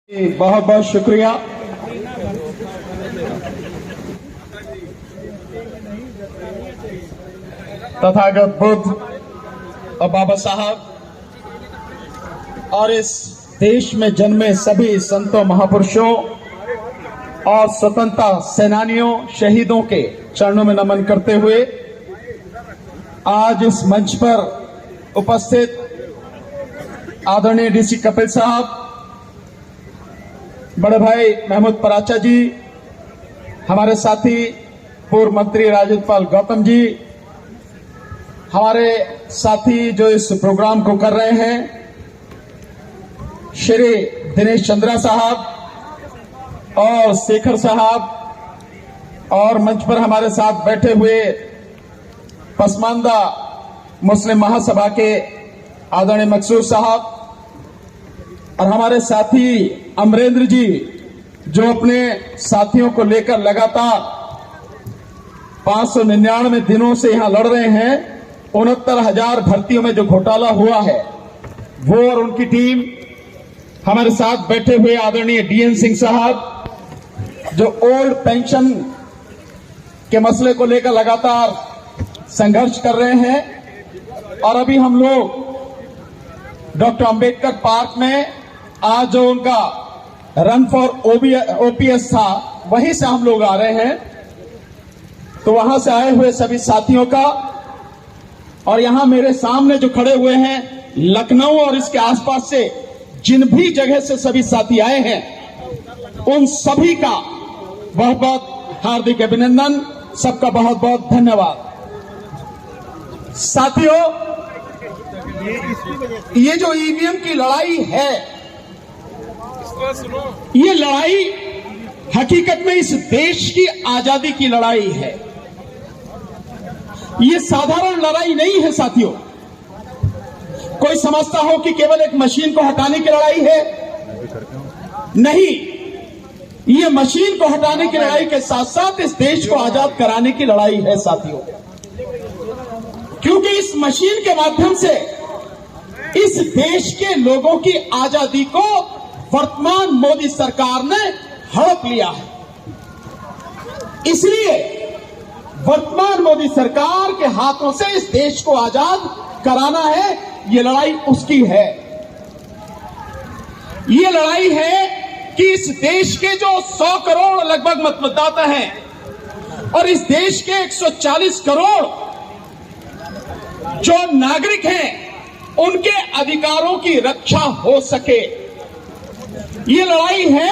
बहुत बहुत शुक्रिया। तथागत बुद्ध और बाबा साहब और इस देश में जन्मे सभी संतों, महापुरुषों और स्वतंत्रता सेनानियों, शहीदों के चरणों में नमन करते हुए आज इस मंच पर उपस्थित आदरणीय डीसी कपिल साहब, बड़े भाई महमूद पराचा जी, हमारे साथी पूर्व मंत्री राजपाल गौतम जी, हमारे साथी जो इस प्रोग्राम को कर रहे हैं, श्री दिनेश चंद्रा साहब और शेखर साहब, और मंच पर हमारे साथ बैठे हुए पसमानदा मुस्लिम महासभा के आदरणीय मकसूद साहब, और हमारे साथी अमरेंद्र जी जो अपने साथियों को लेकर लगातार 599 दिनों से यहां लड़ रहे हैं। 69,000 भर्तियों में जो घोटाला हुआ है वो और उनकी टीम, हमारे साथ बैठे हुए आदरणीय डीएन सिंह साहब जो ओल्ड पेंशन के मसले को लेकर लगातार संघर्ष कर रहे हैं, और अभी हम लोग डॉक्टर अंबेडकर पार्क में आज जो उनका रन फॉर ओपीएस था वहीं से हम लोग आ रहे हैं, तो वहां से आए हुए सभी साथियों का, और यहां मेरे सामने जो खड़े हुए हैं लखनऊ और इसके आसपास से जिन भी जगह से सभी साथी आए हैं उन सभी का बहुत बहुत हार्दिक अभिनंदन, सबका बहुत बहुत धन्यवाद। साथियों, ये जो ईवीएम की लड़ाई है, ये लड़ाई हकीकत में इस देश की आजादी की लड़ाई है। ये साधारण लड़ाई नहीं है साथियों। कोई समझता हो कि केवल एक मशीन को हटाने की लड़ाई है, नहीं, ये मशीन को हटाने की लड़ाई के साथ साथ इस देश को आजाद कराने की लड़ाई है साथियों। क्योंकि इस मशीन के माध्यम से इस देश के लोगों की आजादी को वर्तमान मोदी सरकार ने हड़प लिया है। इसलिए वर्तमान मोदी सरकार के हाथों से इस देश को आजाद कराना है, ये लड़ाई उसकी है। ये लड़ाई है कि इस देश के जो 100 करोड़ लगभग मतदाता हैं और इस देश के 140 करोड़ जो नागरिक हैं उनके अधिकारों की रक्षा हो सके। ये लड़ाई है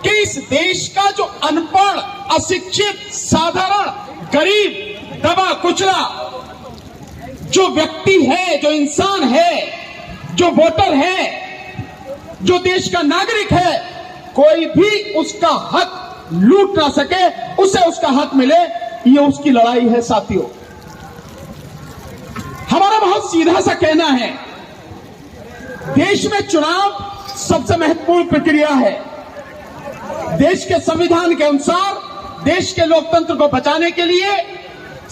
कि इस देश का जो अनपढ़, अशिक्षित, साधारण, गरीब, दबा कुचला जो व्यक्ति है, जो इंसान है, जो वोटर है, जो देश का नागरिक है, कोई भी उसका हक लूट ना सके, उसे उसका हक मिले, ये उसकी लड़ाई है साथियों। हमारा बहुत सीधा सा कहना है, देश में चुनाव सबसे महत्वपूर्ण प्रक्रिया है। देश के संविधान के अनुसार देश के लोकतंत्र को बचाने के लिए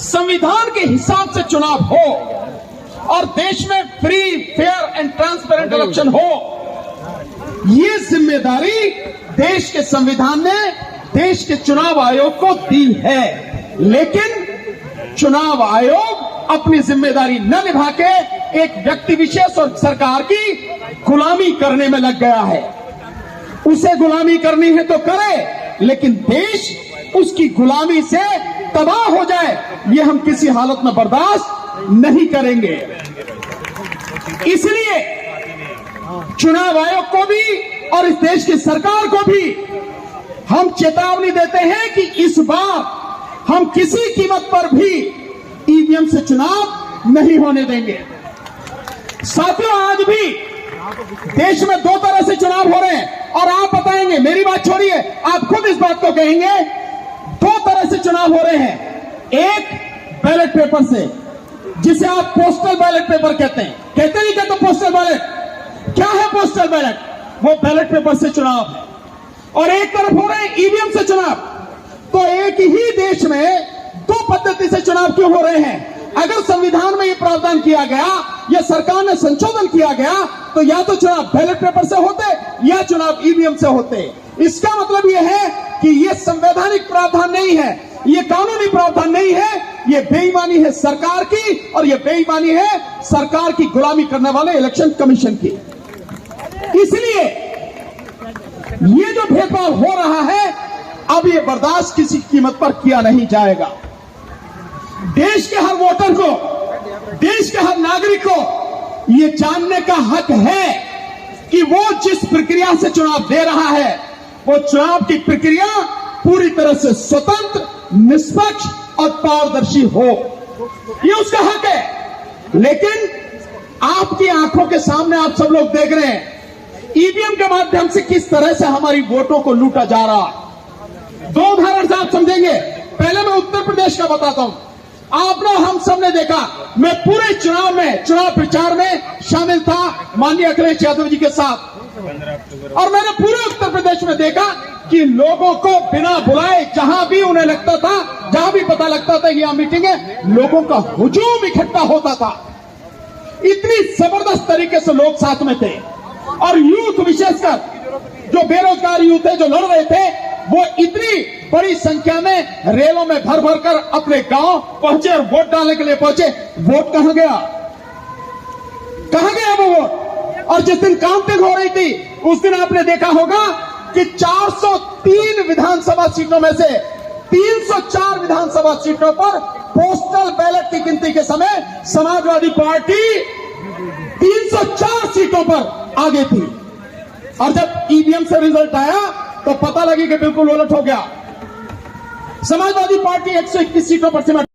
संविधान के हिसाब से चुनाव हो और देश में free, fair and transparent election हो, ये जिम्मेदारी देश के संविधान ने देश के चुनाव आयोग को दी है। लेकिन चुनाव आयोग अपनी जिम्मेदारी न निभा के एक व्यक्ति विशेष और सरकार की गुलामी करने में लग गया है। उसे गुलामी करनी है तो करे, लेकिन देश उसकी गुलामी से तबाह हो जाए, ये हम किसी हालत में बर्दाश्त नहीं करेंगे। इसलिए चुनाव आयोग को भी और इस देश की सरकार को भी हम चेतावनी देते हैं कि इस बार हम किसी कीमत पर भी ईवीएम से चुनाव नहीं होने देंगे। साथियों, आज भी देश में 2 तरह से चुनाव हो रहे हैं, और आप बताएंगे, मेरी बात छोड़िए, आप खुद इस बात को कहेंगे, 2 तरह से चुनाव हो रहे हैं। एक बैलेट पेपर से, जिसे आप पोस्टल बैलेट पेपर कहते हैं, कहते नहीं कहते पोस्टल बैलेट। क्या है पोस्टल बैलेट? वो बैलेट पेपर से चुनाव है। और एक तरफ हो रहे हैं ईवीएम से चुनाव। तो एक ही देश में 2 पद्धति से चुनाव क्यों हो रहे हैं? अगर संविधान में यह प्रावधान किया गया या सरकार ने संशोधन किया गया तो या तो चुनाव बैलेट पेपर से होते या चुनाव ईवीएम से होते। इसका मतलब यह है कि यह संवैधानिक प्रावधान नहीं है, यह कानूनी प्रावधान नहीं है, यह बेईमानी है सरकार की, और यह बेईमानी है सरकार की गुलामी करने वाले इलेक्शन कमीशन की। इसलिए यह जो भेदभाव हो रहा है, अब यह बर्दाश्त किसी कीमत पर किया नहीं जाएगा। देश के हर वोटर को, देश के हर नागरिक को यह जानने का हक है कि वो जिस प्रक्रिया से चुनाव दे रहा है, वो चुनाव की प्रक्रिया पूरी तरह से स्वतंत्र, निष्पक्ष और पारदर्शी हो। ये उसका हक है। लेकिन आपकी आंखों के सामने आप सब लोग देख रहे हैं ईवीएम के माध्यम से किस तरह से हमारी वोटों को लूटा जा रहा है। दो उदाहरण से आप समझेंगे। पहले मैं उत्तर प्रदेश का बताता हूं। आपने, हम सबने देखा, मैं पूरे चुनाव में, चुनाव प्रचार में शामिल था माननीय अखिलेश यादव जी के साथ, और मैंने पूरे उत्तर प्रदेश में देखा कि लोगों को बिना बुलाए जहां भी उन्हें लगता था, जहां भी पता लगता था यहां मीटिंग है, लोगों का हुजूम इकट्ठा होता था। इतनी जबरदस्त तरीके से लोग साथ में थे, और यूथ, विशेषकर जो बेरोजगार यूथ है, जो लड़ रहे थे, वो इतनी बड़ी संख्या में रेलों में भर भर कर अपने गांव पहुंचे और वोट डालने के लिए पहुंचे। वोट कहां गया? कहां गया वो वोट? और जिस दिन काउंटिंग हो रही थी, उस दिन आपने देखा होगा कि 403 विधानसभा सीटों में से 304 विधानसभा सीटों पर पोस्टल बैलेट की गिनती के समय समाजवादी पार्टी 304 सीटों पर आगे थी। और जब ईवीएम से रिजल्ट आया तो पता लगी कि बिल्कुल उलट हो गया। समाजवादी पार्टी 121 सीटों पर सिमट